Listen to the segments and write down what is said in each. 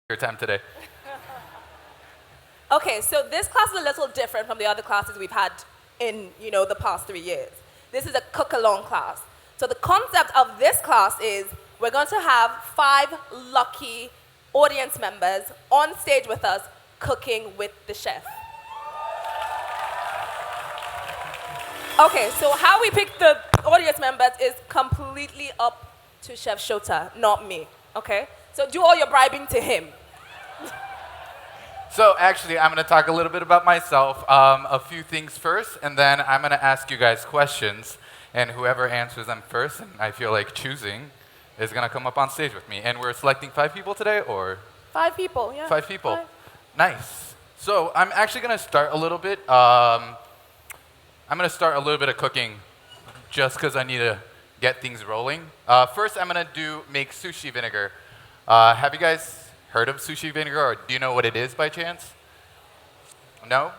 your time today. Okay, so this class is a little different from the other classes we've had in, the past 3 years. This is a cook-along class. So the concept of this class is we're going to have 5 lucky audience members on stage with us cooking with the chef. Okay, so how we pick the audience members is completely up to Chef Shota, not me, okay? So do all your bribing to him. So actually, I'm going to talk a little bit about myself, a few things first, and then I'm going to ask you guys questions, and whoever answers them first, and I feel like choosing, is going to come up on stage with me. And we're selecting 5 people today, or? 5 people, yeah. 5 people. 5. Nice. So I'm actually going to start a little bit. I'm going to start a little bit of cooking just because I need to get things rolling. First, I'm going to make sushi vinegar. Have you guys heard of sushi vinegar, or do you know what it is by chance? No?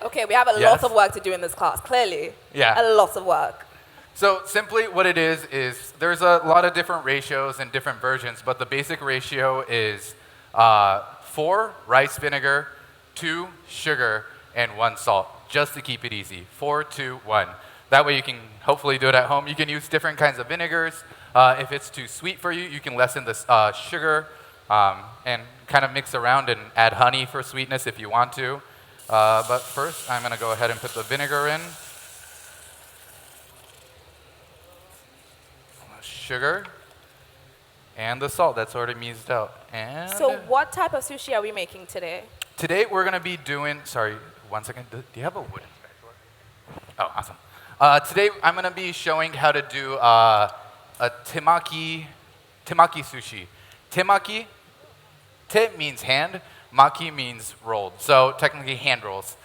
Okay, we have a lot of work to do in this class, clearly. Yeah. A lot of work. So simply what it is there's a lot of different ratios and different versions, but the basic ratio is 4 rice vinegar, 2 sugar, and 1 salt, just to keep it easy. 4, 2, 1. That way you can hopefully do it at home. You can use different kinds of vinegars. If it's too sweet for you, you can lessen the sugar and kind of mix around and add honey for sweetness if you want to. But first, I'm going to go ahead and put the vinegar in. Sugar. And the salt that's already meased out. And so what type of sushi are we making today? Today we're going to be doing, sorry, 1 second. Do you have a wooden spatula? Oh, awesome. Today I'm going to be showing how to do a temaki sushi. Temaki, te means hand, maki means rolled. So technically hand rolls.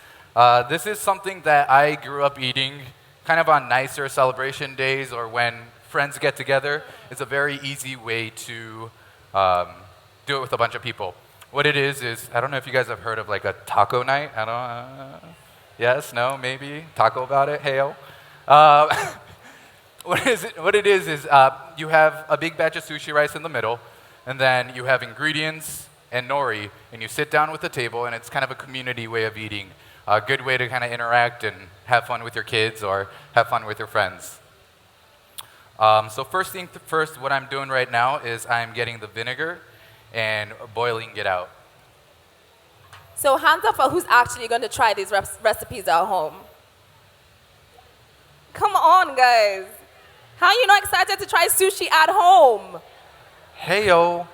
This is something that I grew up eating kind of on nicer celebration days or when friends get together. It's a very easy way to do it with a bunch of people. What it is, I don't know if you guys have heard of like a taco night. I don't yes, no, maybe, taco about it, hey-o. What it is you have a big batch of sushi rice in the middle, and then you have ingredients and nori, and you sit down with the table, and it's kind of a community way of eating, a good way to kind of interact and have fun with your kids or have fun with your friends. So first thing first, what I'm doing right now is I'm getting the vinegar and boiling it out. So hands up for who's actually going to try these recipes at home. Come on, guys. How are you not excited to try sushi at home? Hey, yo.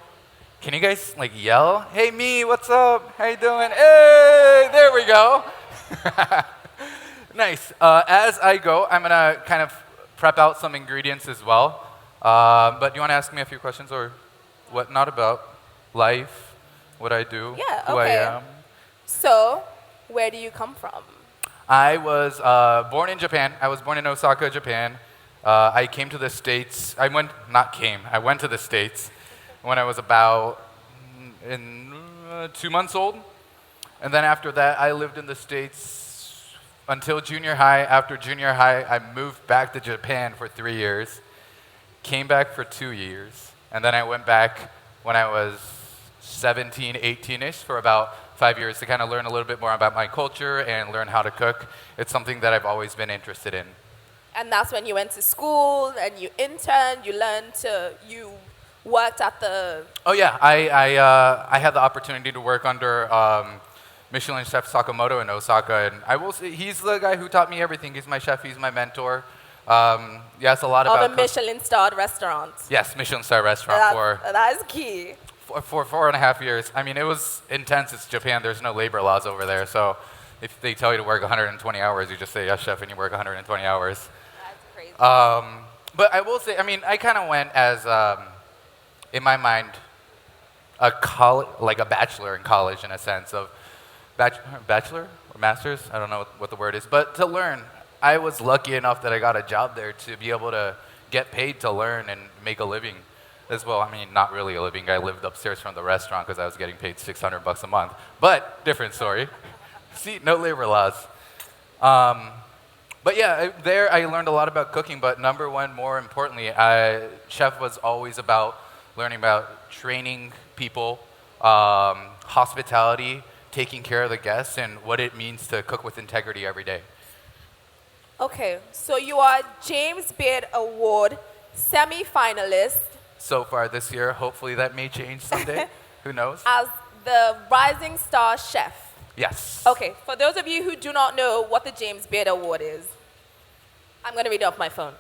Can you guys like yell? Hey, me, what's up? How you doing? Hey, there we go. Nice. As I go, I'm going to kind of prep out some ingredients as well. But do you want to ask me a few questions or whatnot about life, what I do, who I am? So, where do you come from? I was born in Japan. I was born in Osaka, Japan. I came to the States. I went to the States when I was about 2 months old. And then after that, I lived in the States until junior high. After junior high, I moved back to Japan for 3 years, came back for 2 years, and then I went back when I was 17, 18-ish for about 5 years to kind of learn a little bit more about my culture and learn how to cook. It's something that I've always been interested in. And that's when you went to school and you interned, you worked at the... Oh yeah, I had the opportunity to work under Michelin chef Sakamoto in Osaka, and I will say he's the guy who taught me everything. He's my chef, he's my mentor. Yes, a lot about... Of a Michelin-starred restaurant. Yes, Michelin-star restaurant that is key. For 4.5 years. I mean, it was intense. It's Japan. There's no labor laws over there. So if they tell you to work 120 hours, you just say, yes, chef, and you work 120 hours. That's crazy. But I will say, I mean, I kind of went as, in my mind, like a bachelor in college in a sense of bachelor or master's? I don't know what the word is. But to learn, I was lucky enough that I got a job there to be able to get paid to learn and make a living. As well, I mean, not really a living. I lived upstairs from the restaurant because I was getting paid $600 a month. But different story. See, no labor laws. But yeah, there I learned a lot about cooking. But number one, more importantly, chef was always about learning about training people, hospitality, taking care of the guests, and what it means to cook with integrity every day. Okay, so you are James Beard Award semi-finalist So far this year, hopefully that may change someday. Who knows? as the Rising Star Chef. Yes. Okay, for those of you who do not know what the James Beard Award is, I'm going to read it off my phone.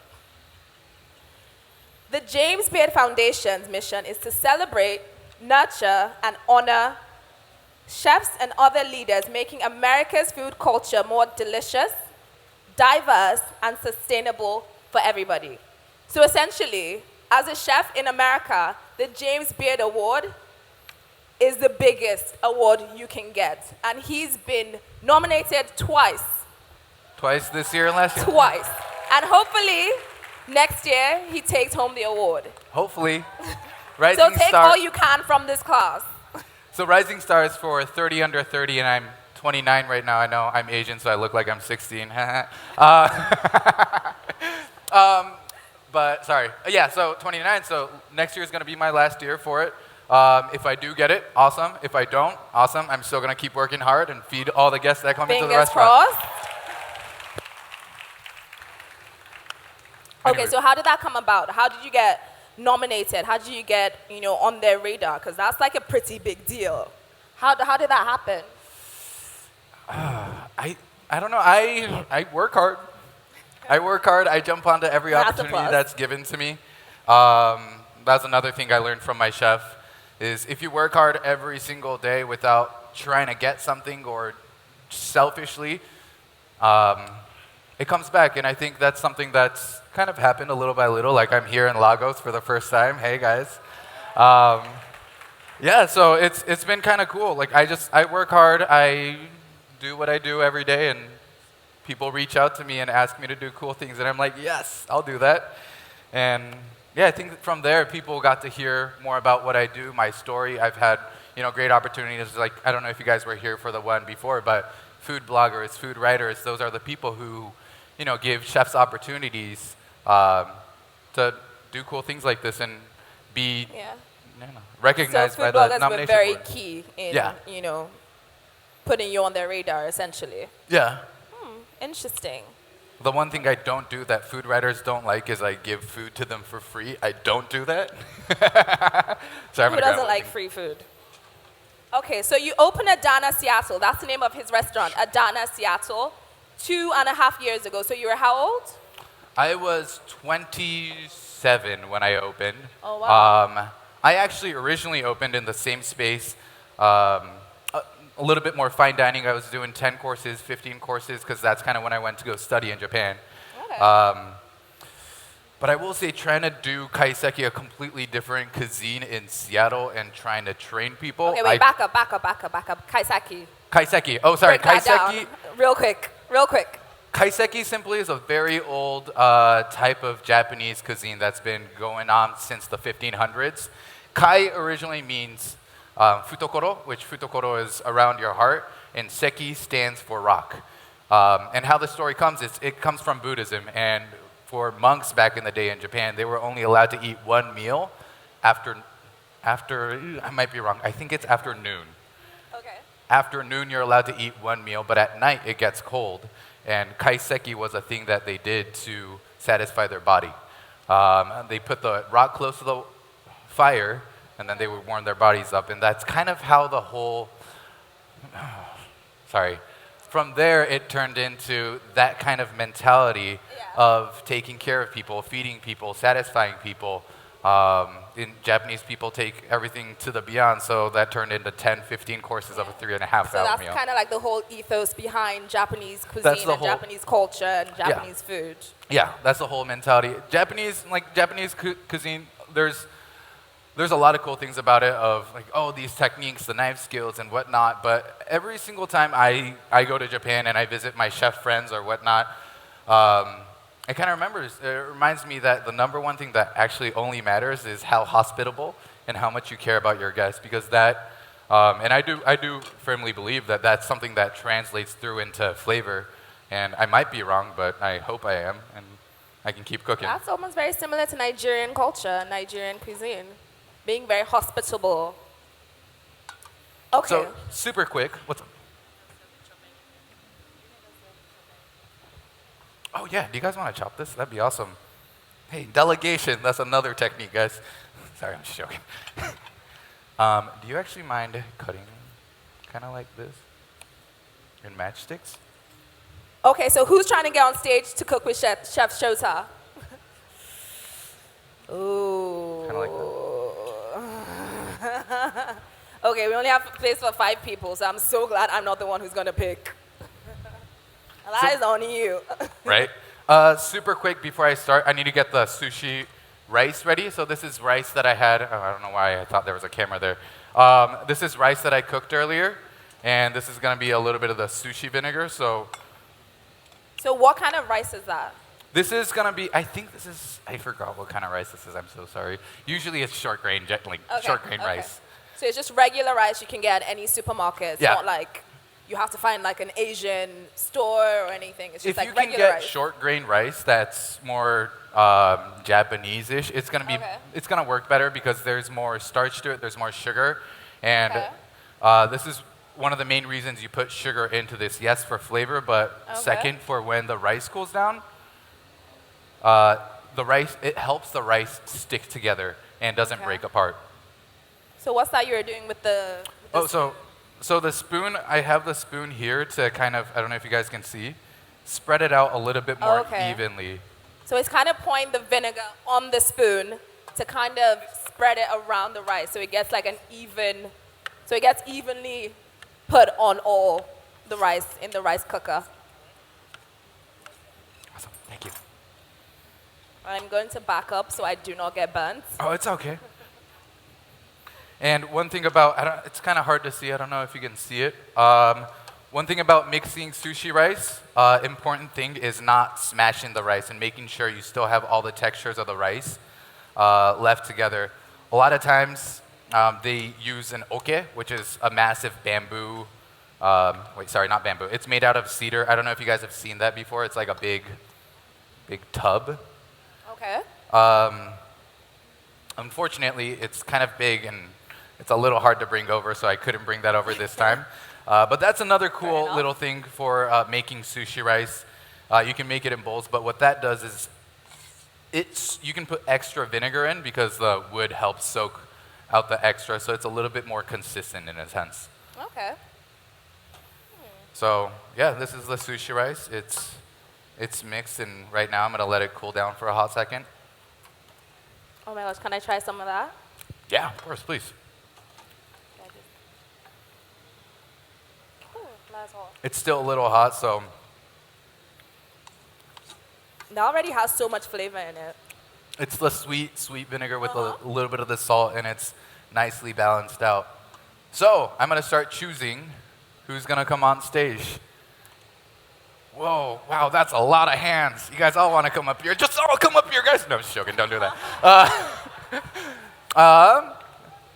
The James Beard Foundation's mission is to celebrate, nurture, and honor chefs and other leaders making America's food culture more delicious, diverse, and sustainable for everybody. So essentially, as a chef in America, the James Beard Award is the biggest award you can get. And he's been nominated twice. Twice this year and last year? Twice. And hopefully, next year, he takes home the award. Hopefully. So Rising take Star. all you can from this class. So Rising Star is for 30 under 30, and I'm 29 right now. I know I'm Asian, so I look like I'm 16. But sorry. Yeah, so 29. So next year is going to be my last year for it. If I do get it, awesome. If I don't, awesome. I'm still going to keep working hard and feed all the guests that come into the Fingers restaurant. crossed. Okay, Anyway. so how did that come about? How did you get nominated? How did you get, on their radar? Because that's like a pretty big deal. How did that happen? I don't know. I work hard. I work hard. I jump onto every That's a opportunity plus. that's given to me. That's another thing I learned from my chef is if you work hard every single day without trying to get something or selfishly, it comes back. And I think that's something that's kind of happened a little by little. Like I'm here in Lagos for the first time. Hey guys. Yeah, so it's been kind of cool. Like I work hard. I do what I do every day, and people reach out to me and ask me to do cool things, and I'm like, yes, I'll do that. And yeah, I think from there, people got to hear more about what I do, my story. I've had, great opportunities. Like, I don't know if you guys were here for the one before, but food bloggers, food writers, those are the people who, give chefs opportunities to do cool things like this and be recognized So by food the bloggers were nomination very board. key in, Yeah. putting you on their radar, essentially. Yeah. Interesting. The one thing I don't do that food writers don't like is I give food to them for free. I don't do that. Sorry, Who doesn't like free food? Okay, so you opened Adana Seattle. That's the name of his restaurant, Adana Seattle, 2.5 years ago. So you were how old? I was 27 when I opened. Oh, wow. I actually originally opened in the same space, a little bit more fine dining. I was doing 10 courses, 15 courses, because that's kind of when I went to go study in Japan. Okay. But I will say trying to do kaiseki, a completely different cuisine in Seattle, and trying to train people. Okay, wait, back up. Kaiseki. Kaiseki. Oh, sorry. Break that Kaiseki. down. Real quick. Kaiseki simply is a very old type of Japanese cuisine that's been going on since the 1500s. Kai originally means futokoro, which futokoro is around your heart, and seki stands for rock. And how the story comes is it comes from Buddhism, and for monks back in the day in Japan, they were only allowed to eat one meal after I might be wrong, I think it's after noon. Okay. After noon, you're allowed to eat one meal, but at night it gets cold. And kaiseki was a thing that they did to satisfy their body. They put the rock close to the fire, and then they would warm their bodies up. And that's kind of how the whole, from there it turned into that kind of mentality of taking care of people, feeding people, satisfying people. Japanese people take everything to the beyond, so that turned into 10, 15 courses of a 3.5 hour So that's meal. kind of like the whole ethos behind Japanese cuisine and Japanese culture and Japanese food. Yeah, that's the whole mentality. Japanese cuisine, there's a lot of cool things about it of these techniques, the knife skills and whatnot, but every single time I go to Japan and I visit my chef friends or whatnot, it kind of reminds me that the number one thing that actually only matters is how hospitable and how much you care about your guests, because that, and I do firmly believe that that's something that translates through into flavor, and I might be wrong, but I hope I am, and I can keep cooking. That's almost very similar to Nigerian culture, Nigerian cuisine, being very hospitable. Okay. So super quick. What's up? Oh yeah, do you guys want to chop this? That'd be awesome. Hey, delegation, that's another technique, guys. Sorry, I'm just joking. Do you actually mind cutting kind of like this in matchsticks? Okay, so who's trying to get on stage to cook with Chef Shota? Ooh. Kind of like that. Okay, we only have place for 5 people, so I'm so glad I'm not the one who's gonna pick. That is on you. Right? Super quick before I start, I need to get the sushi rice ready. So this is rice that I had. Oh, I don't know why I thought there was a camera there. This is rice that I cooked earlier, and this is going to be a little bit of the sushi vinegar. So what kind of rice is that? this is going to be, I think this is, I forgot what kind of rice this is. I'm so sorry. Usually it's short grain, short grain rice. So it's just regular rice you can get at any supermarket. It's Yeah. not like you have to find like an Asian store or anything. It's just If you like can regular get rice. short grain rice that's more Japanese-ish, it's gonna be Okay. it's gonna work better because there's more starch to it, there's more sugar, and this is one of the main reasons you put sugar into this. Yes, for flavor, but Okay. second, for when the rice cools down, it helps the rice stick together and doesn't Okay. break apart. So what's that you were doing with the? So the spoon, I have the spoon here to kind of, I don't know if you guys can see, spread it out a little bit more Okay. evenly. So it's kind of pouring the vinegar on the spoon to kind of spread it around the rice, so it gets like so it gets evenly put on all the rice in the rice cooker. Awesome, thank you. I'm going to back up so I do not get burnt. Oh, it's okay. And one thing about, it's kind of hard to see, I don't know if you can see it. One thing about mixing sushi rice, important thing is not smashing the rice and making sure you still have all the textures of the rice left together. A lot of times they use an oke, which is a massive bamboo, not bamboo. It's made out of cedar. I don't know if you guys have seen that before. It's like a big tub. Okay. Unfortunately, it's kind of big and it's a little hard to bring over, so I couldn't bring that over this time. But that's another cool little thing for making sushi rice. You can make it in bowls, but what that does is you can put extra vinegar in because the wood helps soak out the extra, so it's a little bit more consistent in a sense. Okay. So yeah, this is the sushi rice. It's mixed, and right now I'm gonna let it cool down for a hot second. Oh my gosh, can I try some of that? Yeah, of course, please. Ooh, that's hot. It's still a little hot, so It already has so much flavor in it. it's the sweet vinegar with a little bit of the salt, and it's nicely balanced out. So I'm gonna start choosing who's gonna come on stage. Whoa, wow, that's a lot of hands. You guys all want to come up here. Just all come up here, guys. No, I'm just joking. Don't do that.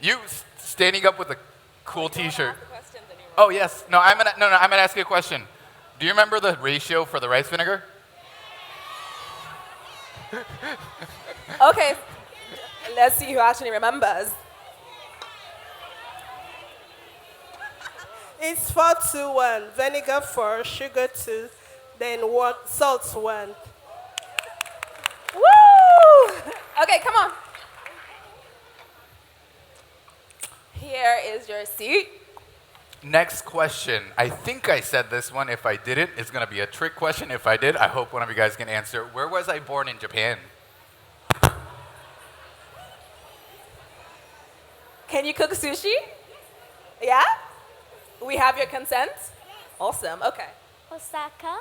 You standing up with a cool T-shirt. Oh yes. No, I'm gonna ask you a question. Do you remember the ratio for the rice vinegar? Okay, let's see who actually remembers. It's 4-2-1. Vinegar 4, sugar 2, then salt 1. Woo! Okay, come on. Here is your seat. Next question. I think I said this one. If I didn't, it's going to be a trick question. If I did, I hope one of you guys can answer. Where was I born in Japan? Can you cook sushi? Yeah? We have your consent? Awesome, okay. Osaka.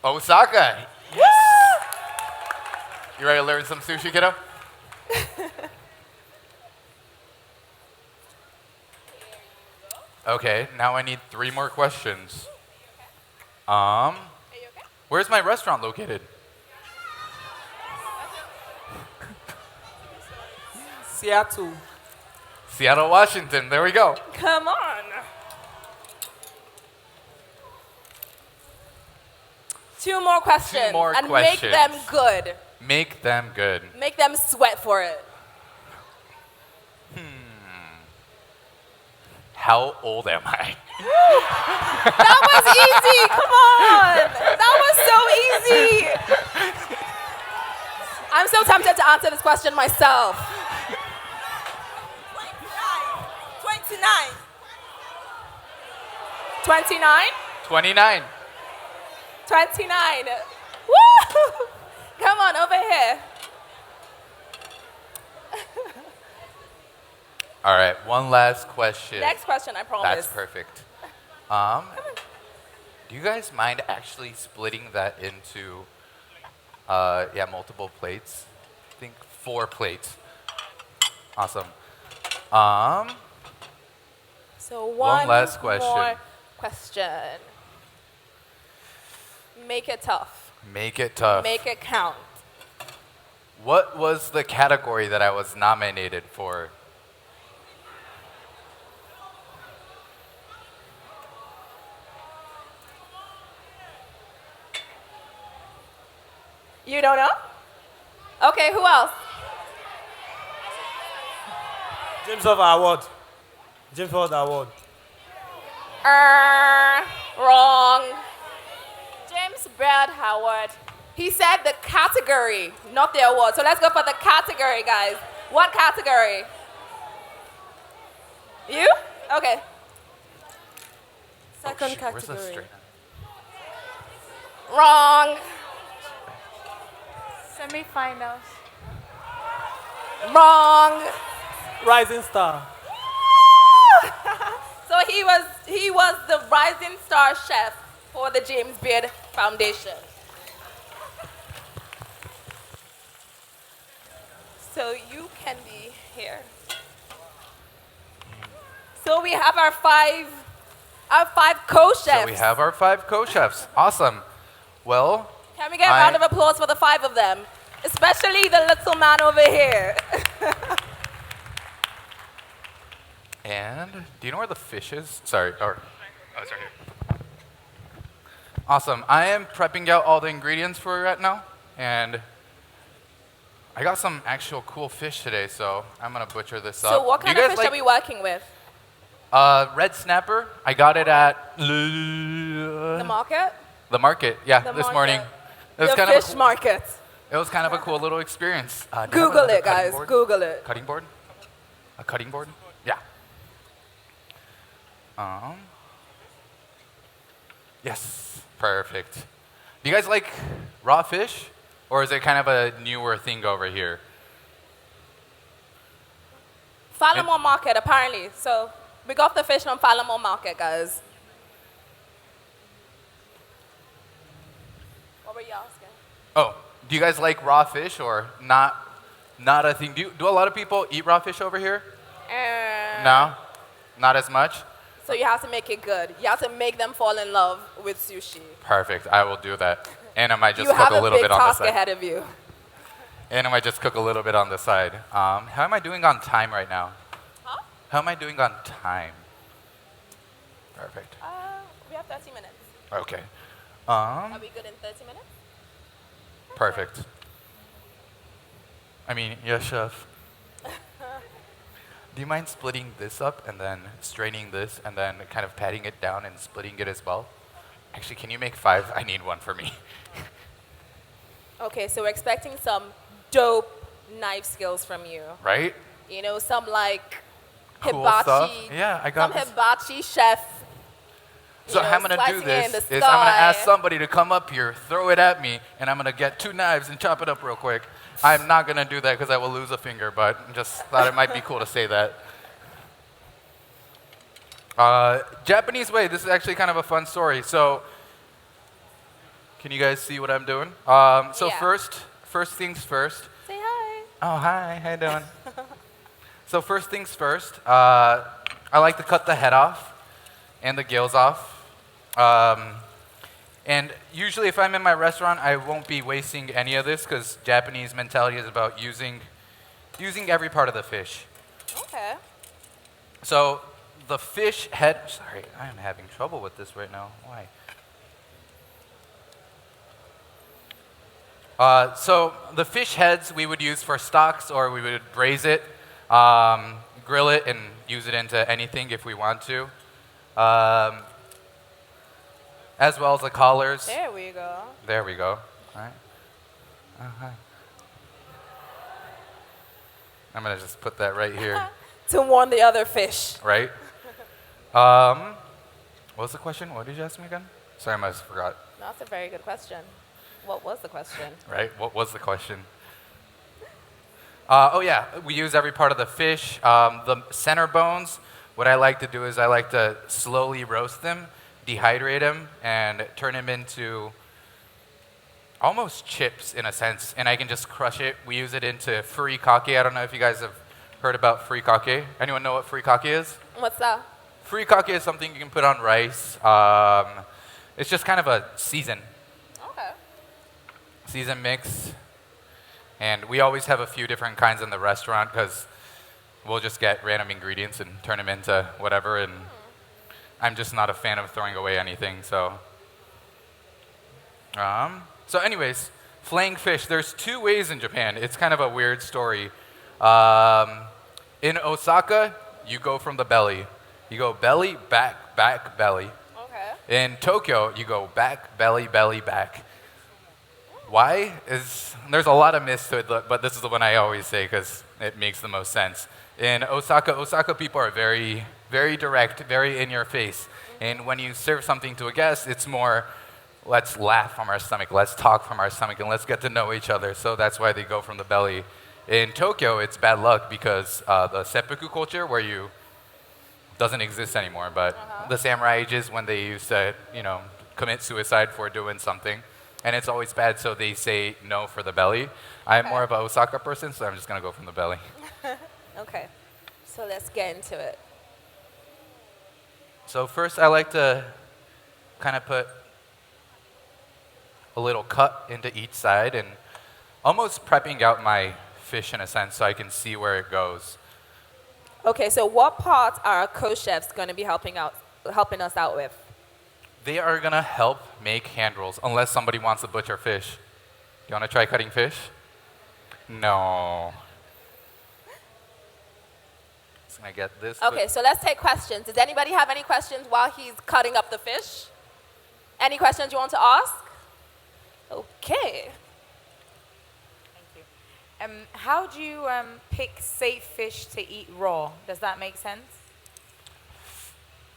Osaka. Yes. You ready to learn some sushi, kiddo? Okay, now I need 3 more questions. Where's my restaurant located? Seattle. Seattle, Washington. There we go. Come on. Two more questions. more and questions. make them good. Make them good. Make them sweat for it. how old am I? That was easy. Come on. That was so easy. I'm so tempted to answer this question myself. 29. 29? 29. 29. Woo! Come on, over here. All right, one last question. Next question, I promise. That's perfect. Do you guys mind actually splitting that into, multiple plates? I think 4 plates. Awesome. So One last question. more question. Make it tough. Make it tough. Make it count. What was the category that I was nominated for? You don't know? Okay, who else? James of Award. James Ford Award. Wrong. James Brad Howard. He said the category, not the award. So let's go for the category, guys. What category? You? Okay. Second Shoot, where's the category. straight- Wrong. Semi-finals. Wrong. Rising Star. So he was the rising star chef for the James Beard Foundation. So you can be here. So we have our five co-chefs. So we have our 5 co-chefs. Awesome. Well, Can we get a round of applause for the 5 of them? Especially the little man over here. and do you know where the fish is? Sorry. Oh, it's right here. Awesome. I am prepping out all the ingredients for you right now, and I got some actual cool fish today, so I'm gonna butcher this up. So what Do you kind of guys fish are we working with? Red snapper. I got it at The market? the market. Yeah, The this market. morning. It was The kind of fish market. It was kind of a cool little experience. Do you have Google another it, cutting guys. board? Google it. Cutting board? A cutting board? Yeah. Yes. Perfect. Do you guys like raw fish? Or is it kind of a newer thing over here? Falamo Market, apparently. So we got the fish from Falamo Market, guys. What were you asking? Oh, do you guys like raw fish or not a thing? Do a lot of people eat raw fish over here? No? Not as much? So you have to make it good. You have to make them fall in love with sushi. Perfect. I will do that. And I might just You cook have a a little big bit on the task side. ahead of you. And I might just cook a little bit on the side. How am I doing on time right now? Huh? How am I doing on time? Perfect. We have 30 minutes. Okay. Are we good in 30 minutes? Perfect. I mean, yes, chef. Do you mind splitting this up and then straining this and then kind of patting it down and splitting it as well? Actually, can you make 5? I need 1 for me. Okay, so we're expecting some dope knife skills from you. Right? You know, some like Cool hibachi. stuff. Yeah, I got some this. hibachi chef. So you know, how I'm gonna do slicing it in this the is I'm gonna ask sky. somebody to come up here, throw it at me, and I'm gonna get 2 knives and chop it up real quick. I'm not gonna do that because I will lose a finger, but just thought it might be cool to say that. Japanese way, this is actually kind of a fun story. So, can you guys see what I'm doing? So Yeah. first things first. Say hi. Oh, hi, how you doing? So first things first, I like to cut the head off and the gills off. And usually if I'm in my restaurant, I won't be wasting any of this because Japanese mentality is about using every part of the fish. Okay. So the fish head, sorry, I am having trouble with this right now. Why? So the fish heads we would use for stocks or we would braise it. grill it and use it into anything if we want to. As well as the collars. There we go. There we go. All right. Hi. I'm going to just put that right here. To warn the other fish. Right? What was the question? What did you ask me again? Sorry, I must have forgot. That's a very good question. What was the question? Right? What was the question? Oh, yeah. We use every part of the fish. The center bones, what I like to do is I like to slowly roast them, dehydrate them, and turn them into almost chips in a sense. And I can just crush it. We use it into furikake. I don't know if you guys have heard about furikake. Anyone know what furikake is? What's that? Furikake is something you can put on rice. It's just kind of a season mix. And we always have a few different kinds in the restaurant because we'll just get random ingredients and turn them into whatever. And I'm just not a fan of throwing away anything. So anyways, flaying fish. There's two ways in Japan. It's kind of a weird story. In Osaka, you go from the belly. You go belly, back, back, belly. Okay. In Tokyo, you go back, belly, belly, back. Why? There's a lot of myths to it, but this is the one I always say because it makes the most sense. In Osaka people are very, very direct, very in your face. And when you serve something to a guest, it's more, let's laugh from our stomach, let's talk from our stomach, and let's get to know each other. So that's why they go from the belly. In Tokyo, it's bad luck because the seppuku culture, where you doesn't exist anymore, but the samurai ages when they used to, commit suicide for doing something. And it's always bad, so they say no for the belly. I'm more of an Osaka person, so I'm just going to go from the belly. Okay. So let's get into it. So first, I like to kind of put a little cut into each side and almost prepping out my fish in a sense so I can see where it goes. Okay, so what parts are our co-chefs going to be helping us out with? They are going to help make hand rolls, unless somebody wants to butcher fish. You want to try cutting fish? No. Just going to get this. Okay, so let's take questions. Does anybody have any questions while he's cutting up the fish? Any questions you want to ask? Okay. Thank you. How do you pick safe fish to eat raw? Does that make sense?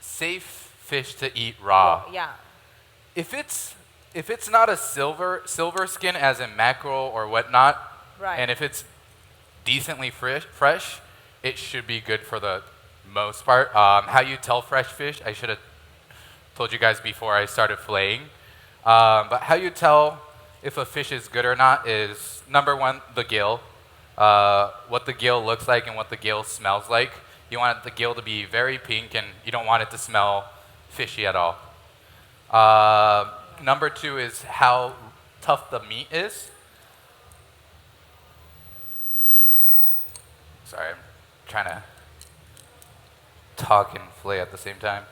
Safe fish to eat raw. Well, yeah. If it's not a silver skin, as in mackerel or whatnot, Right. and if it's decently fresh, it should be good for the most part. How you tell fresh fish, I should have told you guys before I started filleting. But how you tell if a fish is good or not is, number one, the gill. What the gill looks like and what the gill smells like. You want the gill to be very pink, and you don't want it to smell fishy at all. Number two is how tough the meat is. Sorry, I'm trying to talk and fillet at the same time.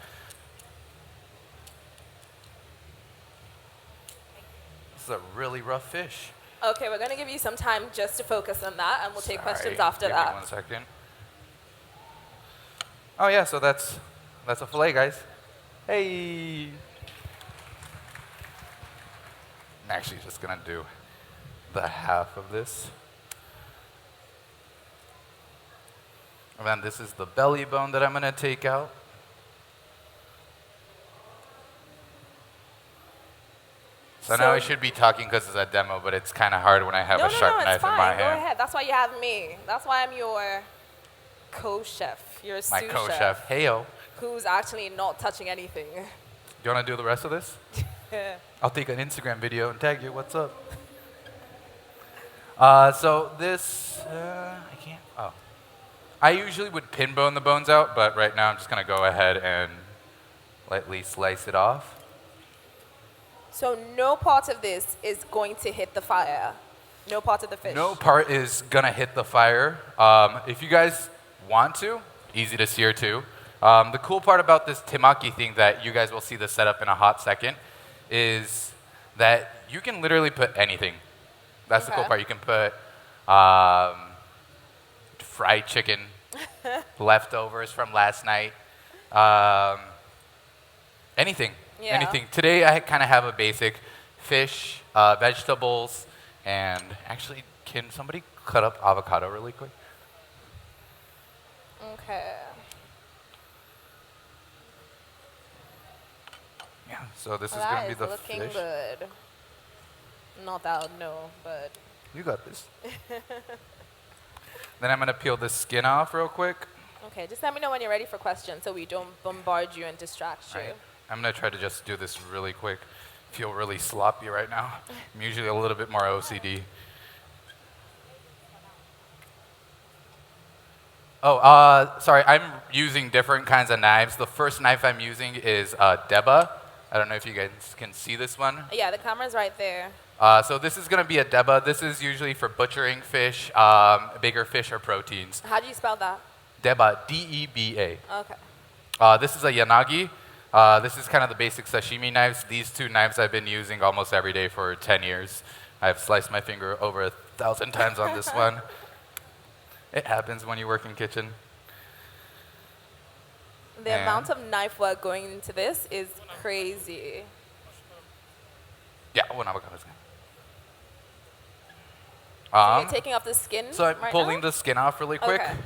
This is a really rough fish. Okay, we're going to give you some time just to focus on that, and we'll take questions after Give that. me 1 second. Oh yeah, so that's a fillet, guys. Hey. I'm actually just gonna do the half of this. And then this is the belly bone that I'm gonna take out. So now I should be talking because it's a demo, but it's kind of hard when I have a sharp knife it's fine. in my Go hand. ahead. That's why you have me. That's why I'm your co-chef, your My sous co-chef, chef, heyo. who's actually not touching anything. You want to do the rest of this? I'll take an Instagram video and tag you. What's up? So this, I can't. Oh, I usually would pin bone the bones out, but right now I'm just gonna go ahead and lightly slice it off. So no part of this is going to hit the fire. No part of the fish. No part is gonna hit the fire. If you guys want to, easy to sear too. The cool part about this temaki thing that you guys will see the setup in a hot second is that you can literally put anything. That's the cool part. You can put fried chicken. leftovers from last night. Um, anything, Yeah. anything. Today I kind of have a basic fish, vegetables, and actually, can somebody cut up avocado really quick? Okay. Yeah. So this is Well, gonna that be is the looking fish. good. Not that I would know, but You got this. Then I'm gonna peel the skin off real quick. okay. Just let me know when you're ready for questions, so we don't bombard you and distract you. Right. I'm gonna try to just do this really quick. Feel really sloppy right now. I'm usually a little bit more OCD. Oh, sorry, I'm using different kinds of knives. The first knife I'm using is Deba. I don't know if you guys can see this one. Yeah, the camera's right there. So this is gonna be a Deba. This is usually for butchering fish, bigger fish or proteins. How do you spell that? Deba, D-E-B-A. Okay. This is a yanagi. This is kind of the basic sashimi knives. These two knives I've been using almost every day for 10 years. I've sliced my finger over 1,000 times on this one. It happens when you work in kitchen. The And- amount of knife work going into this is crazy. Yeah, one avocado is good. So you're taking off the skin So I'm right pulling now? the skin off really quick. Okay.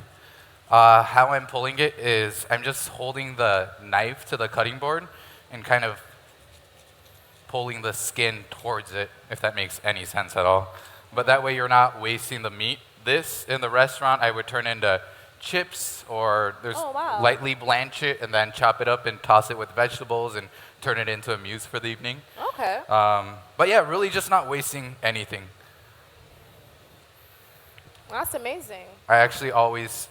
How I'm pulling it is I'm just holding the knife to the cutting board and kind of pulling the skin towards it, if that makes any sense at all. But that way you're not wasting the meat. This, in the restaurant, I would turn into chips, or there's Oh, wow. lightly blanch it and then chop it up and toss it with vegetables and turn it into a muse for the evening. Okay. But yeah, really just not wasting anything. That's amazing. I actually always,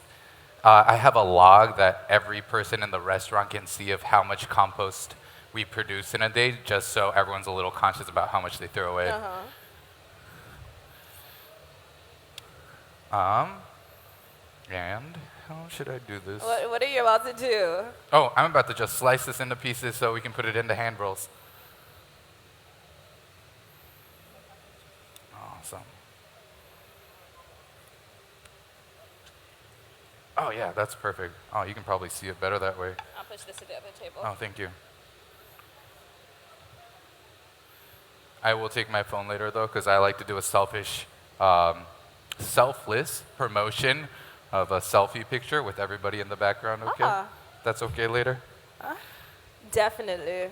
I have a log that every person in the restaurant can see of how much compost we produce in a day, just so everyone's a little conscious about how much they throw away. And how should I do this? What are you about to do? Oh, I'm about to just slice this into pieces so we can put it into hand rolls. Awesome. Oh yeah, that's perfect. Oh, you can probably see it better that way. I'll push this to the other table. Oh, thank you. I will take my phone later though, because I like to do a selfish, selfless promotion of a selfie picture with everybody in the background, okay? That's okay later? Definitely.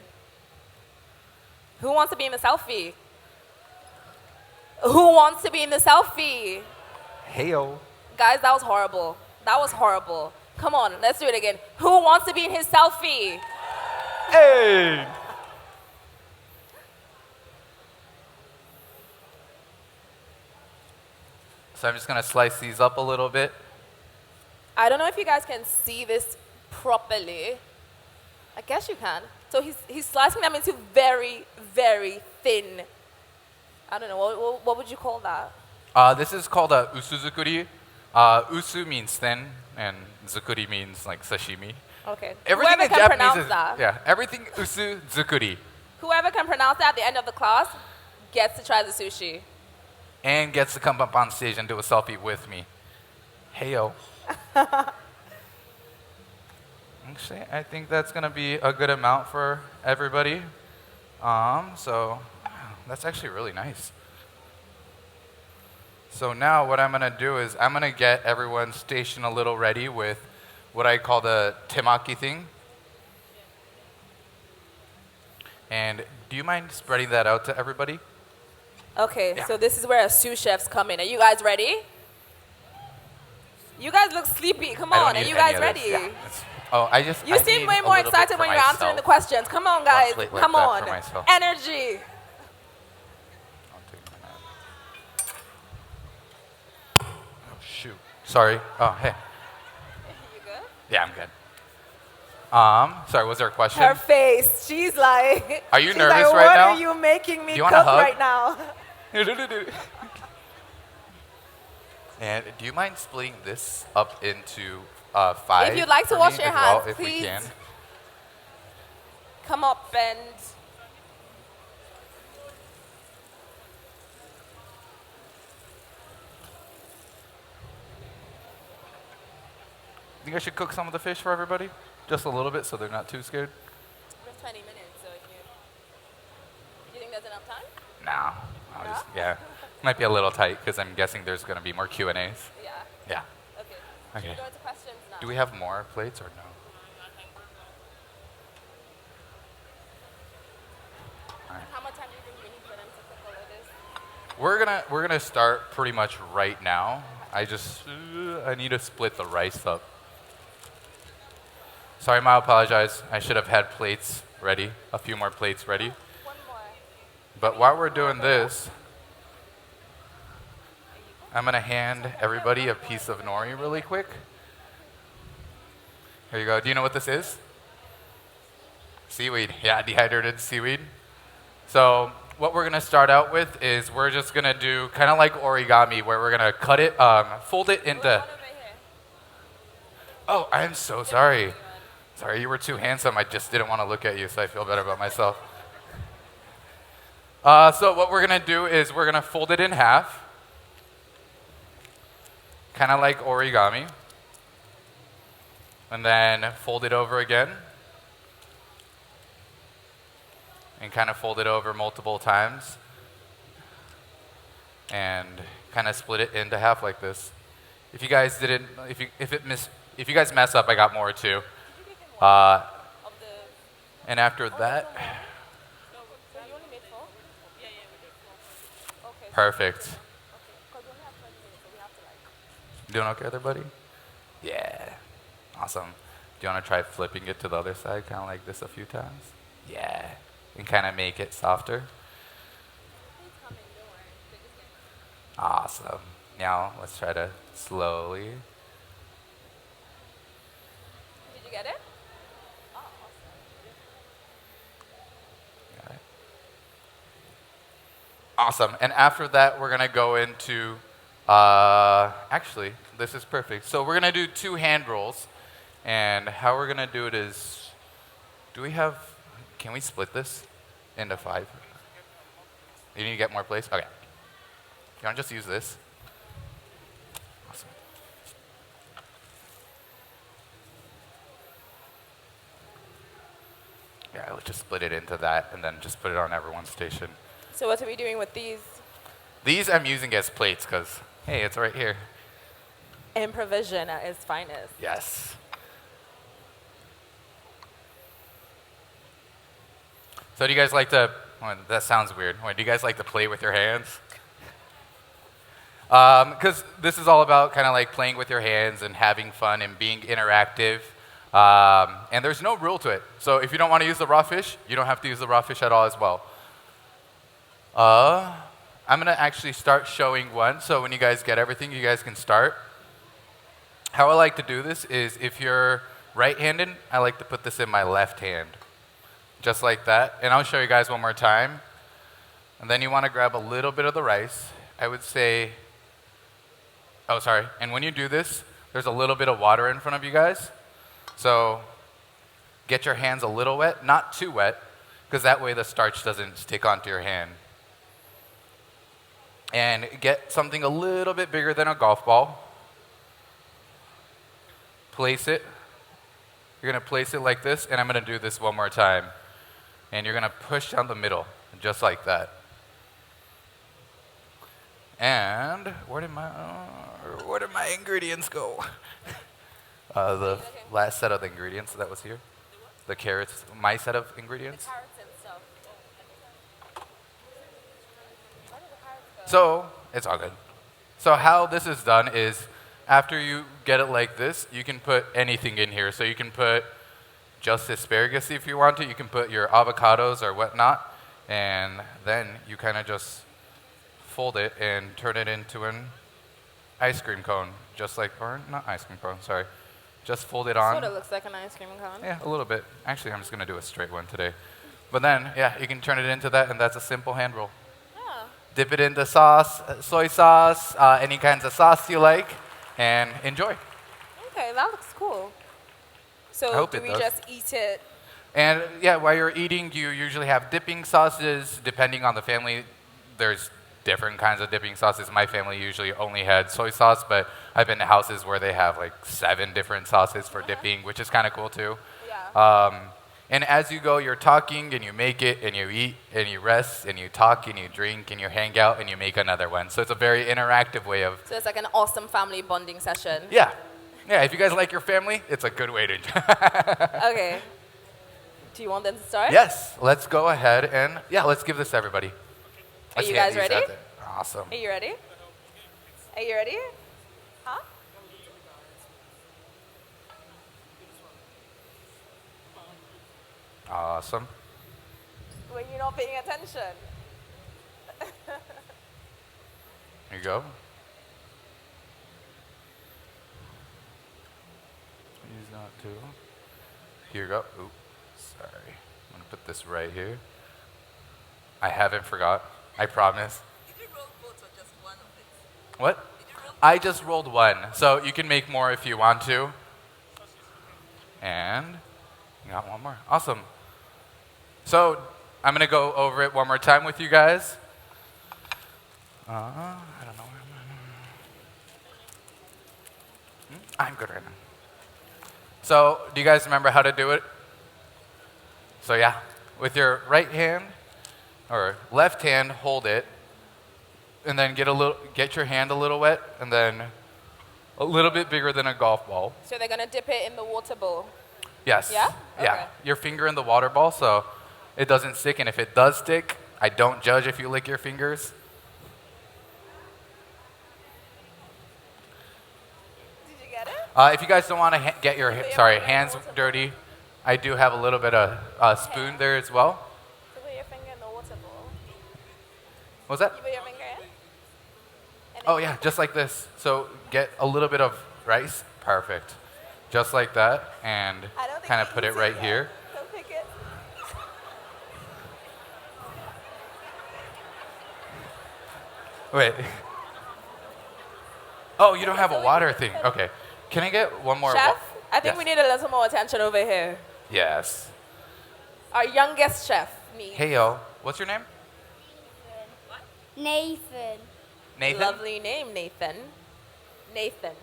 Who wants to be in the selfie? Who wants to be in the selfie? Hey-o. Guys, that was horrible. That was horrible. Come on, let's do it again. Who wants to be in his selfie? Hey! So I'm just gonna slice these up a little bit. I don't know if you guys can see this properly. I guess you can. So he's slicing them into very, very thin. I don't know, what would you call that? This is called a usuzukuri. Usu means thin, and zukuri means like sashimi. Okay. Everything Whoever in can Japanese pronounce is that. yeah. Everything usu zukuri, Whoever can pronounce that at the end of the class gets to try the sushi. and gets to come up on stage and do a selfie with me. Heyo. Actually, I think that's gonna be a good amount for everybody. So that's actually really nice. So now what I'm gonna do is I'm gonna get everyone's station a little ready with what I call the temaki thing. And do you mind spreading that out to everybody? Okay, Yeah. so this is where our sous chefs come in. Are you guys ready? You guys look sleepy. Come I don't on, are need you any guys of ready? this. Yeah, it's- You I seem need way a more little bit excited for when you're answering the myself. questions. Come on, guys. plate like Come that on. for myself. Energy. I'll take mine out. Oh, shoot. Sorry. Oh, hey. You good? Yeah, I'm good. Sorry, was there a question? Her face. She's like. Are you she's nervous like, right what now? are you making me Do you cook want a hug? right now? And do you mind splitting this up into 5? If you'd like to for wash me your as well, hands, if we please. can? Come up and. think I should cook some of the fish for everybody? Just a little bit so they're not too scared? We have 20 minutes, so if you think there's enough time? No. Yeah. Might be a little tight because I'm guessing there's going to be more Q&As. Yeah. Yeah. Okay. Okay. Should we go into questions now? Do we have more plates or no? How much time do you think we need for them to cook all of this? We're gonna start pretty much right now. I need to split the rice up. Sorry, Ma, I apologize. I should have had plates ready, a few more plates ready. One more. But while we're doing this, I'm gonna hand everybody a piece of nori really quick. Here you go. Do you know what this is? Seaweed. Yeah, dehydrated seaweed. So what we're gonna start out with is we're just gonna do kind of like origami, where we're gonna cut it, fold it into. One over here. Oh, I am so sorry. Sorry, you were too handsome. I just didn't want to look at you, so I feel better about myself. So what we're gonna do is we're gonna fold it in half, kind of like origami, and then fold it over again, and kind of fold it over multiple times, and kind of split it into half like this. If you guys didn't, if you guys mess up, I got more too. Of the. And after that, No, so you only made 4? Yeah, we did 4. Okay. perfect. Because we only have 20 minutes, so we have to like. Doing okay there, buddy? Yeah. Awesome. Do you want to try flipping it to the other side, kind of like this a few times? Yeah. And kind of make it softer. Please come in, don't worry. They're just getting. Awesome. Now let's try to slowly. Did you get it? Oh, Got it. Awesome. And after that, we're going to go into, actually, this is perfect. So we're going to do 2 hand rolls. And how we're going to do it is, can we split this into 5? You need to get more plates? Okay. You want to just use this? Awesome. Yeah, let's just split it into that and then just put it on everyone's station. So what are we doing with these? These I'm using as plates because, hey, it's right here. Improvision at its finest. Yes. So do you guys like to, well, that sounds weird. Do you guys like to play with your hands? Because this is all about kind of like playing with your hands and having fun and being interactive. And there's no rule to it. So if you don't want to use the raw fish, you don't have to use the raw fish at all as well. I'm going to actually start showing one. So when you guys get everything, you guys can start. How I like to do this is if you're right-handed, I like to put this in my left hand. Just like that. And I'll show you guys one more time. And then you want to grab a little bit of the rice. I would say, oh, sorry. And when you do this, there's a little bit of water in front of you guys. So get your hands a little wet, not too wet, because that way the starch doesn't stick onto your hand. And get something a little bit bigger than a golf ball. Place it. You're going to place it like this, and I'm going to do this one more time. And you're going to push down the middle, just like that. And where did my ingredients go? The last set of the ingredients that was here. The carrots, my set of ingredients. Carrots and stuff. Where did the carrots go? So, it's all good. So how this is done is, after you get it like this, you can put anything in here. So you can put just asparagus if you want to. You can put your avocados or whatnot. And then you kind of just fold it and turn it into an ice cream cone. Just like, or not ice cream cone, sorry. Just fold it on. Sort of looks like an ice cream cone. Yeah, a little bit. Actually, I'm just going to do a straight one today. But then, yeah, you can turn it into that, and that's a simple hand roll. Yeah. Dip it into sauce, soy sauce, any kinds of sauce you like, and enjoy. Okay, that looks cool. I So hope do it we does. just eat it? And yeah, while you're eating, you usually have dipping sauces. Depending on the family, there's different kinds of dipping sauces. My family usually only had soy sauce, but I've been to houses where they have like 7 different sauces for dipping, which is kind of cool too. Yeah. And as you go, you're talking and you make it and you eat and you rest and you talk and you drink and you hang out and you make another one. So it's a very interactive way of, So it's like an awesome family bonding session. yeah. Yeah, if you guys like your family, it's a good way to Okay. Do you want them to start? Yes, let's go ahead and, yeah, let's give this to everybody. Are Let's you hand guys these ready? out there. Awesome. Are you ready? Are you ready? Huh? Awesome. When you're not paying attention. Here you go. He's not too. Here you go. Ooh, sorry. I'm gonna put this right here. I haven't forgot. I promise. Did you roll both or just one of it? What? I just rolled one, so you can make more if you want to. And you got one more. Awesome. So I'm gonna go over it one more time with you guys. I don't know where I'm good right now. So do you guys remember how to do it? So yeah, with your right hand or left hand, hold it, and then get your hand a little wet, and then a little bit bigger than a golf ball. So they're gonna dip it in the water bowl. Yes. Yeah? Yeah. Okay. Your finger in the water ball so it doesn't stick, and if it does stick, I don't judge if you lick your fingers. Did you get it? If you guys don't want to get your hands dirty, I do have a little bit of spoon there as well. So put your finger in the water bowl. What was that? You put your finger in. And then Oh yeah, just like this. So get a little bit of rice. Perfect. Just like that, and I don't think kind of you put can it see right that. here. Don't pick it. Wait. Oh, you don't have a water thing. Okay. Can I get one more? Chef, I think Yes. we need a little more attention over here. Yes. Our youngest chef needs. Hey yo, what's your name? Nathan. Nathan. Lovely name, Nathan. Nathan.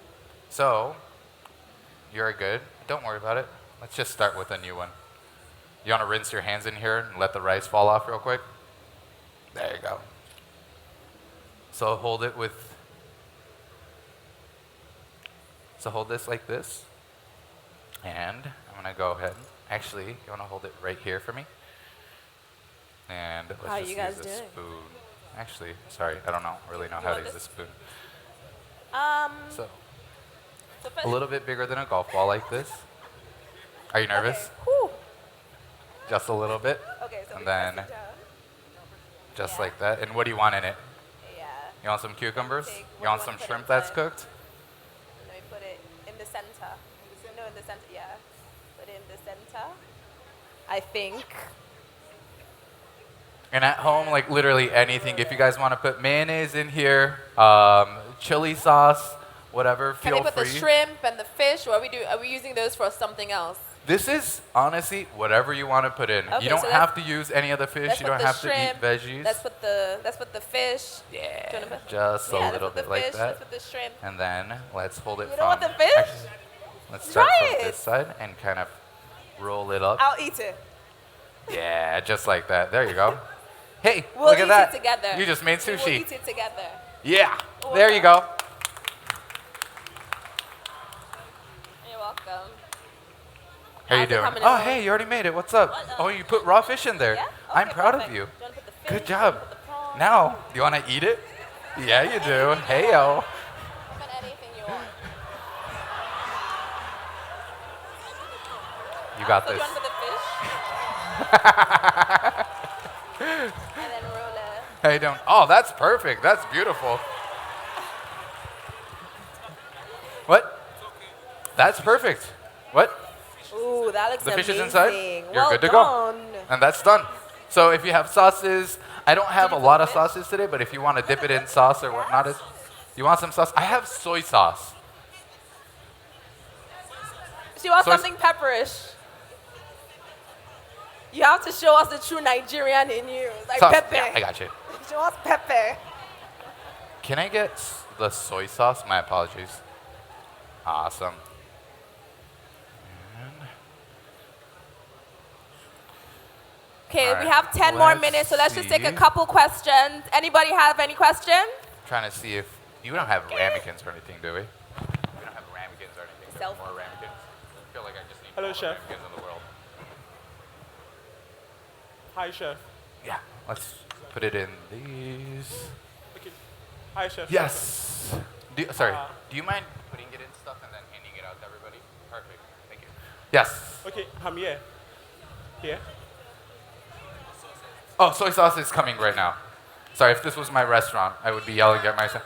So, you're good. Don't worry about it. Let's just start with a new one. You want to rinse your hands in here and let the rice fall off real quick? There you go. So hold it with. So hold this like this. And I'm going to go ahead. Actually, you want to hold it right here for me? And let's How just you guys use a doing? spoon. Actually, sorry, I don't really know how to want use this? a spoon. So So first, a little bit bigger than a golf ball like this. Are you nervous? Okay. Whew. Just a little bit. Okay, so we And press then it down. just Yeah. like that. And what do you want in it? Yeah. You want some cucumbers? Take- what You do you want wanna some put shrimp that's inside? cooked? And then we put it in the center. No, in the center. Yeah. Put it in the center. I think. And at home, like literally anything. If you guys want to put mayonnaise in here, chili sauce, whatever, Can feel we put free. the shrimp and the fish? Or are we using those for something else? This is honestly whatever you want to put in. Okay, You don't so have to use any of the fish. Let's You put don't the have shrimp. to eat veggies. Let's put the fish. Do you Yeah, wanna put- just yeah, a let's little put the bit like fish, that. Let's put the shrimp. And then let's hold it You from. don't want the fish? Actually, let's start Try from it. this side and kind of roll it up. I'll eat it. Yeah, just like that. There you go. Hey, We'll look eat at that. it together. You just made We will sushi. eat it together. Yeah, You're there you go. You're welcome. How you How's it doing? coming Oh, along? hey, you already made it. What's up? What, Oh, you put raw fish in there. Yeah? I'm Okay, proud perfect. of you. Do you wanna put the fish? Good Do you wanna job. put the prawn? Now, do you want to eat it? Yeah, you do. Hey, yo. Put anything you want. You got So this. do you want to put the fish? And then roll it. How you doing? Oh, that's perfect. That's beautiful. What? That's perfect. What? Ooh, that looks The fish is amazing. inside? You're Well good to done. go. And that's done. So if you have sauces, I don't have a you put lot of fish? sauces today, but if you want to dip it in sauce or whatnot, you want some sauce? I have soy sauce. She wants So it's- something pepperish. You have to show us the true Nigerian in you. Like Sauce. pepper. Yeah, I got you. She wants pepper. can I get the soy sauce? My apologies. Awesome. Okay, All we right, have 10 more let's minutes, so let's just take a see. couple questions. Anybody have any questions? Trying to see if you don't have ramekins or anything, do we? We don't have ramekins or anything. Do we have Self- more ramekins. I feel like I just need Hello, all the chef. ramekins in the world. Hi, chef. Yeah, let's put it in these. Okay. Hi, chef. Yes. Sorry. Uh, Do you mind putting it in stuff and then handing it out to everybody? Perfect. Thank you. Yes. Okay, I'm here. Here. Oh, soy sauce is coming right now. Sorry, if this was my restaurant, I would be yelling at myself.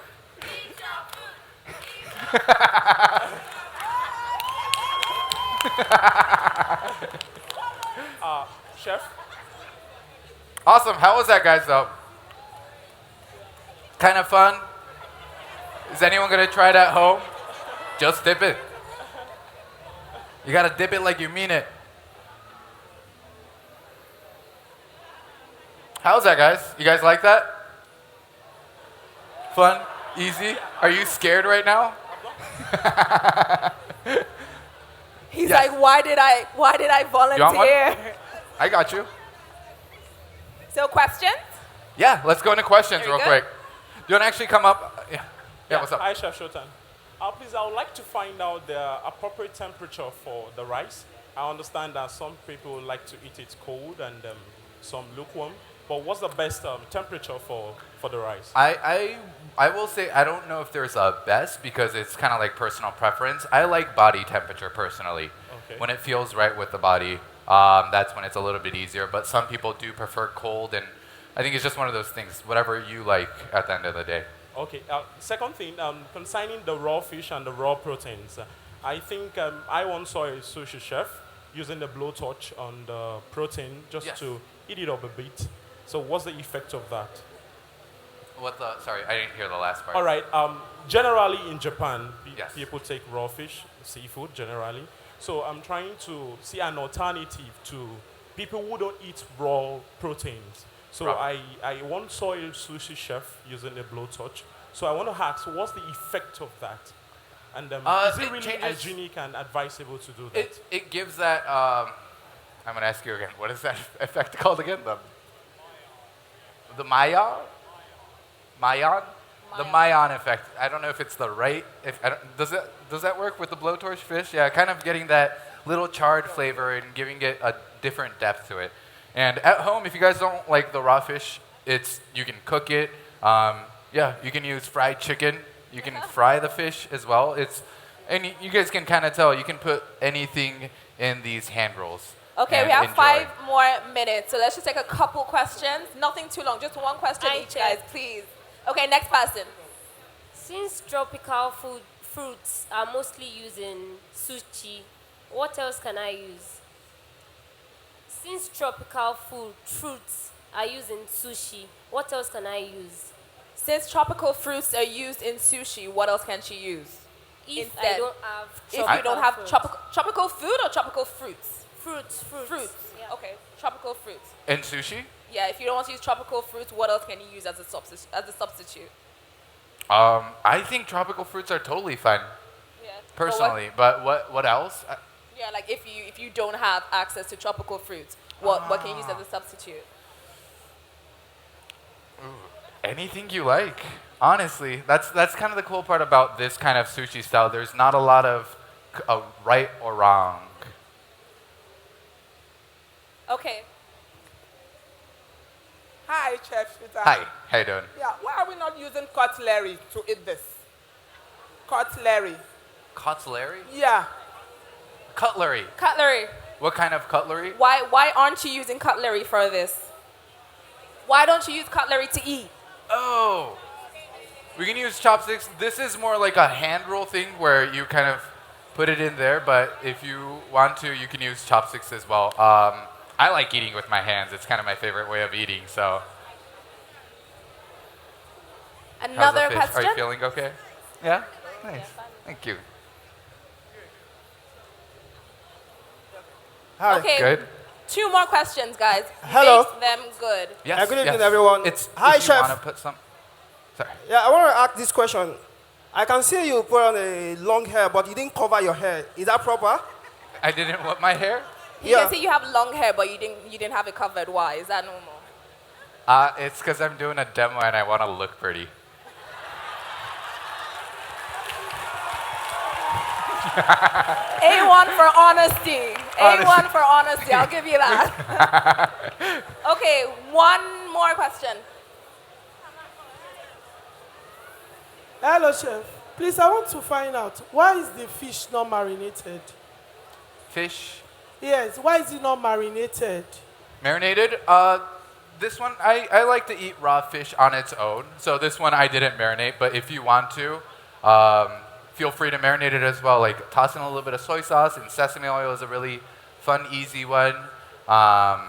Chef. Awesome. How was that, guys, though? Kind of fun? Is anyone going to try it at home? Just dip it. You got to dip it like you mean it. How's that, guys? You guys like that? Fun? Easy? Are you scared right now? He's Yes. like, why did I You want one? volunteer? I got you. So questions? Yeah, let's go into questions Very real good. quick. Do you want to actually come up? Yeah, what's up? Hi, Chef Shota. Please, I would like to find out the appropriate temperature for the rice. I understand that some people like to eat it cold and some lukewarm. But what's the best temperature for the rice? I will say I don't know if there's a best because it's kind of like personal preference. I like body temperature personally. Okay. When it feels right with the body, that's when it's a little bit easier. But some people do prefer cold, and I think it's just one of those things. Whatever you like at the end of the day. Okay. Second thing, concerning the raw fish and the raw proteins, I think I once saw a sushi chef using the blowtorch on the protein just Yes. to heat it up a bit. So what's the effect of that? Sorry, I didn't hear the last part. All right. Generally in Japan, Yes. people take raw fish, seafood generally. So I'm trying to see an alternative to people who don't eat raw proteins. So Right. I once saw a sushi chef using a blowtorch. So I want to ask, what's the effect of that? And is it it really changes- hygienic and advisable to do that? It gives that. I'm gonna ask you again. What is that effect called again? The Mayan? The Mayan effect. I don't know if it's the right. Does that work with the blowtorch fish? Yeah, kind of getting that little charred flavor and giving it a different depth to it. And at home, if you guys don't like the raw fish, you can cook it. Yeah, you can use fried chicken. You can fry the fish as well. And you guys can kind of tell. You can put anything in these hand rolls. Okay, and we have enjoy. 5 more minutes, so let's just take a couple questions. Nothing too long, just one question Hi, each, Chef. guys, please. Okay, next person. Since tropical fruits are mostly used in sushi, what else can I use? Since tropical fruits are used in sushi, what else can I use? Since tropical fruits are used in sushi, what else can she use? If Instead, I don't have If you don't have fruits. tropical food or tropical fruits? Fruits. Fruits. Yeah. Okay, tropical fruits. And sushi? Yeah, if you don't want to use tropical fruits, what else can you use as a substitute? I think tropical fruits are totally fine, Yeah. personally. But what else? Yeah, like if you don't have access to tropical fruits, what can you use as a substitute? Anything you like. Honestly, that's kind of the cool part about this kind of sushi style. There's not a lot of right or wrong. Okay. Hi, Chef Shota. Hi, how you doing? Yeah, why are we not using cutlery to eat this? Cutlery. Cutlery? Yeah. Cutlery. Cutlery. What kind of cutlery? Why aren't you using cutlery for this? Why don't you use cutlery to eat? Oh, we can use chopsticks. This is more like a hand roll thing where you kind of put it in there, but if you want to, you can use chopsticks as well. I like eating with my hands. It's kind of my favorite way of eating, so. How's the Another fish? question? Are you feeling okay? Yeah? Nice. Thank you. Hi. Okay. Good? 2 more questions, guys. Hello. Make them good. Yes. Good evening, yes. everyone. It's Hi, if you Chef. want to put some. Sorry. Yeah, I want to ask this question. I can see you put on a long hair, but you didn't cover your hair. Is that proper? I didn't want my hair? You can see you have long hair, but you didn't have it covered. Why? Is that normal? It's because I'm doing a demo and I want to look pretty. A1 for honesty. A1 for honesty. I'll give you that. Okay, one more question. Hello, chef. Please, I want to find out, why is the fish not marinated? Fish Yes, why is it not marinated? marinated. This one, I like to eat raw fish on its own. So this one I didn't marinate, but if you want to, feel free to marinate it as well. Like toss in a little bit of soy sauce and sesame oil is a really fun, easy one. Yeah,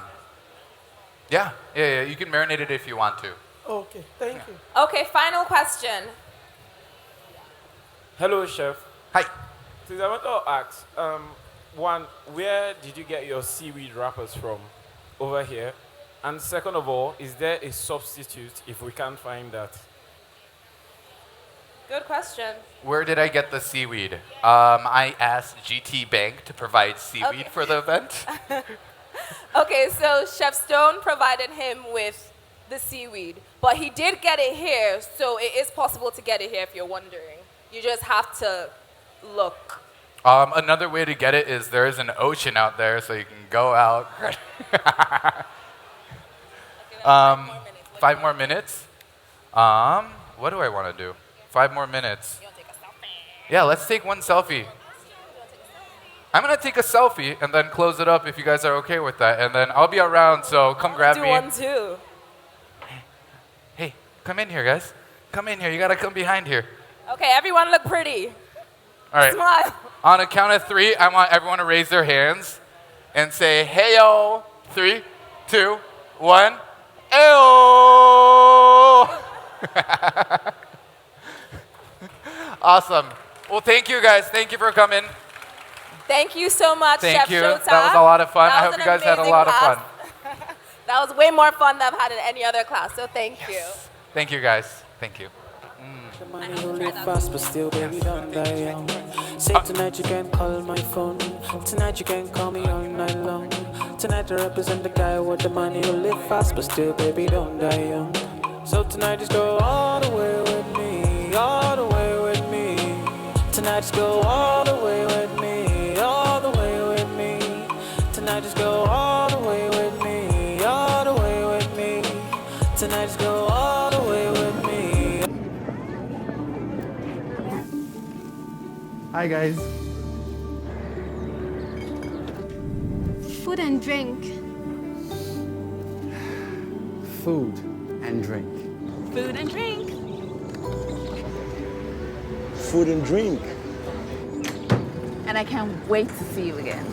you can marinate it if you want to. Okay, thank you. Okay, final question. Hello, chef. Hi. Please, I want to ask, one, where did you get your seaweed wrappers from over here? And second of all, is there a substitute if we can't find that? Good question. Where did I get the seaweed? I asked GTBank to provide seaweed for the event. Okay, so Chef Stone provided him with the seaweed, but he did get it here, so it is possible to get it here if you're wondering. You just have to look. Another way to get it is there is an ocean out there, so you can go out. 5 more minutes. What do I want to do? 5 more minutes. Yeah, let's take one selfie. I'm going to take a selfie and then close it up if you guys are okay with that. And then I'll be around, so come grab Do me. one too. Hey, come in here, guys. Come in here. You got to come behind here. Okay, everyone look pretty. All right. Smile. On a count of 3, I want everyone to raise their hands and say, hey-o. 3, 2, 1. Ayo! Awesome. Well, thank you guys. Thank you for coming. Thank you so much, Thank Chef you. Shota. That was a lot of fun. That I was hope an you guys had a amazing lot of class. fun. That was way more fun than I've had in any other class, so thank you. Thank you, guys. Thank you. The money will live fast, but still, baby, don't die young. Say tonight you can call my phone. Tonight you can call me all night long. Tonight I represent the guy with the money who live fast, but still, baby, don't die young. So tonight just go all the way with me, all the way with me. Tonight just go all the way with me, all the way with me. Tonight just go all the way with me, all the way with me. Tonight just go all the way with me. Hi guys. Food and drink. Food and drink. Food and drink. Food and drink. And I can't wait to see you again.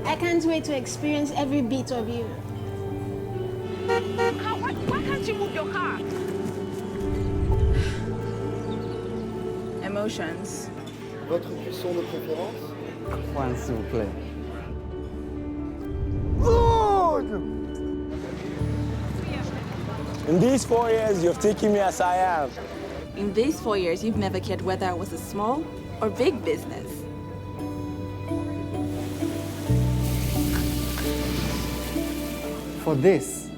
I can't wait to experience every bit of you. Why can't you move your car? Emotions. Votre cuisson de préférence? One, s'il vous plaît. In these 4 years, you've taken me as I am. In these 4 years, you've never cared whether I was a small or big business. For this,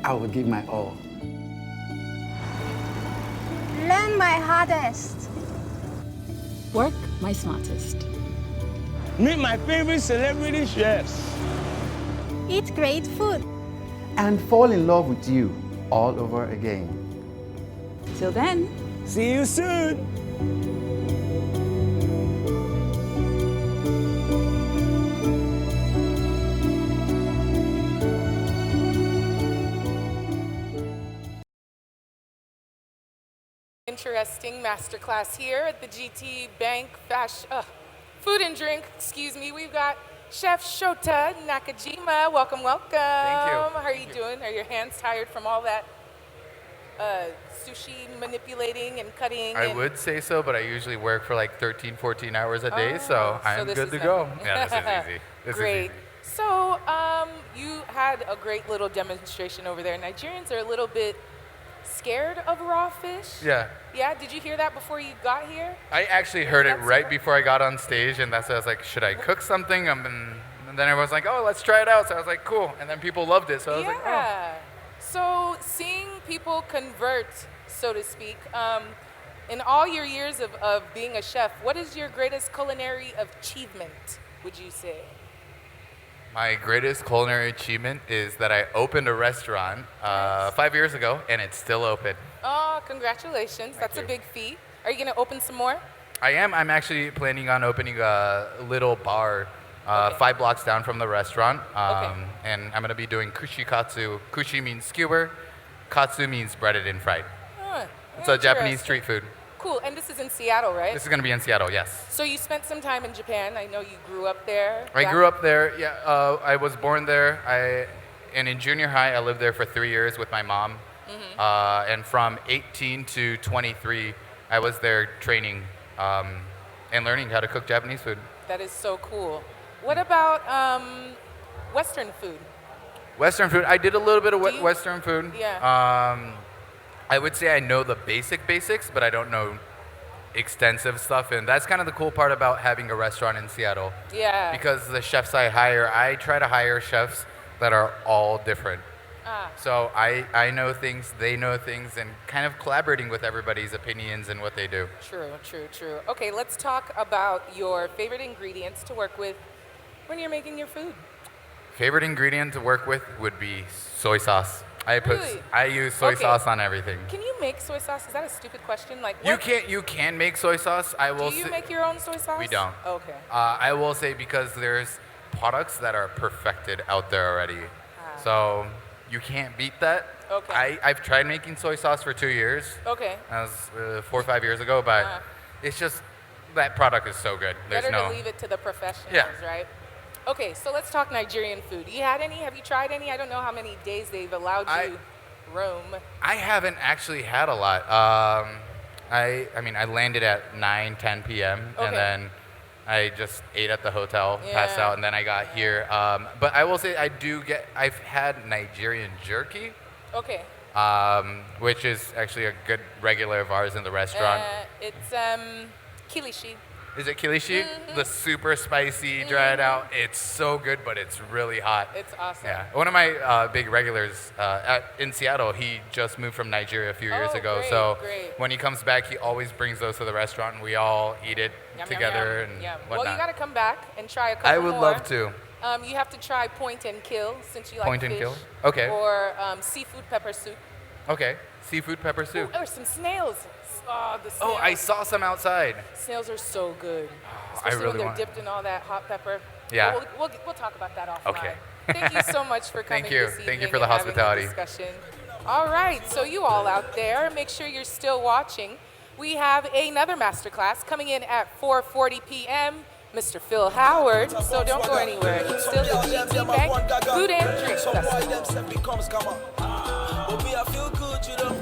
I will give my all. Learn my hardest. Work my smartest. Meet my favorite celebrity chefs. Eat great food. And fall in love with you all over again. Till then, See you soon. Interesting masterclass here at the GTBank Food and Drink. Excuse me. We've got Chef Shota Nakajima. Welcome, welcome. Thank you. How are you doing? Are your hands tired from all that sushi manipulating and cutting? I and would say so, but I usually work for like 13, 14 hours a day, so I'm this good is to go. nothing. Yeah, this is easy. This Great. is easy. So you had a great little demonstration over there. Nigerians are a little bit scared of raw fish. Yeah. Yeah, did you hear that before you got here? I actually heard it That's right right. before I got on stage, and that's why I was like, should I cook something? And then everyone's like, oh, let's try it out. So I was like, cool. And then people loved it, so I was like, oh. Yeah. So seeing people convert, so to speak, in all your years of being a chef, what is your greatest culinary achievement, would you say? My greatest culinary achievement is that I opened a restaurant 5 years ago, and it's still open. Oh, congratulations. That's a big feat. Are you going to open some more? I am. I'm actually planning on opening a little bar 5 blocks down from the restaurant. And I'm going to be doing kushikatsu. Kushi means skewer. Katsu means breaded and fried. It's a Japanese street food. Cool. And this is in Seattle, right? This is going to be in Seattle, yes. So you spent some time in Japan. I know you grew up there. I grew up there. Yeah, I was born there. And in junior high, I lived there for 3 years with my mom. And from 18 to 23, I was there training and learning how to cook Japanese food. That is so cool. What about Western food? Western food. I did a little bit of Western food. Yeah. I would say I know the basics, but I don't know extensive stuff. And that's kind of the cool part about having a restaurant in Seattle. Yeah. Because the chefs I hire, I try to hire chefs that are all different. So I know things, they know things, and kind of collaborating with everybody's opinions and what they do. True. Okay, let's talk about your favorite ingredients to work with when you're making your food. Favorite ingredient to work with would be soy sauce. Really? I use soy sauce on everything. Can you make soy sauce? Is that a stupid question? Like you can make soy sauce. I will. Do you make your own soy sauce? We don't. Okay. I will say because there's products that are perfected out there already, so you can't beat that. Okay. I've tried making soy sauce for 2 years. Okay. That was 4 or 5 years ago, but it's just that product is so good. Better to leave it to the professionals, right? Okay, so let's talk Nigerian food. You had any? Have you tried any? I don't know how many days they've allowed you roam. I haven't actually had a lot. I mean, I landed at 9, 10 p.m. and then I just ate at the hotel, passed out, and then I got here. But I will say I've had Nigerian jerky. Okay. Which is actually a good regular of ours in the restaurant. It's kilishi. Is it kilishi? The super spicy, dried out. It's so good, but it's really hot. It's awesome. Yeah. One of my big regulars in Seattle, he just moved from Nigeria a few years ago. Great. When he comes back, he always brings those to the restaurant, and we all eat it together and whatnot. Well, you got to come back and try a couple I would more. love to. You have to try point and kill since you like Point fish. and kill? Okay. Or seafood pepper soup. Okay. Seafood pepper soup. Or some snails. Oh, the snails. Oh, I saw some outside. Snails are so good. I Especially really when they're want- dipped in all that hot pepper. Yeah. Well, we'll talk about that offline. Okay. Thank you so much for coming Thank you. this evening Thank you for the and having a hospitality. discussion. All right, so you all out there, make sure you're still watching. We have another masterclass coming in at 4:40 p.m. Mr. Phil Howard, so don't go anywhere. It's still the GTBank Food and Drink Festival. I feel good, you know.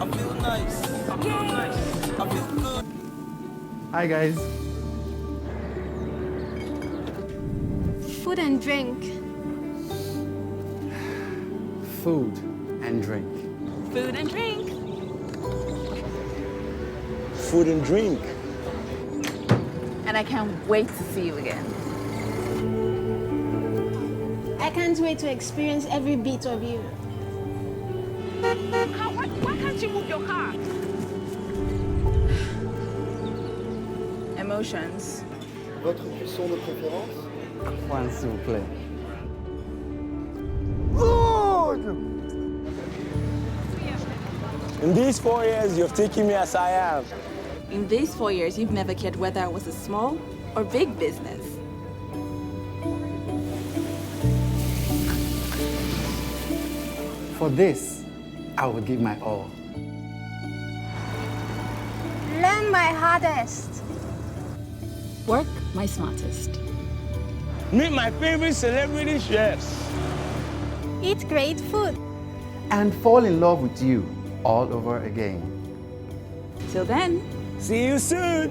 I feel nice. I feel good. Hi, guys. Food and drink. Food and drink. Food and drink. Food and drink. And I can't wait to see you again. I can't wait to experience every bit of you. Why can't you move your car? Emotions. Votre cuisson de préférence? One, s'il vous plaît. In these 4 years, you've taken me as I am. In these 4 years, you've never cared whether I was a small or big business. For this, I will give my all. Learn my hardest. Work my smartest. Meet my favorite celebrity chefs. Eat great food. And fall in love with you all over again. Till then, See you soon.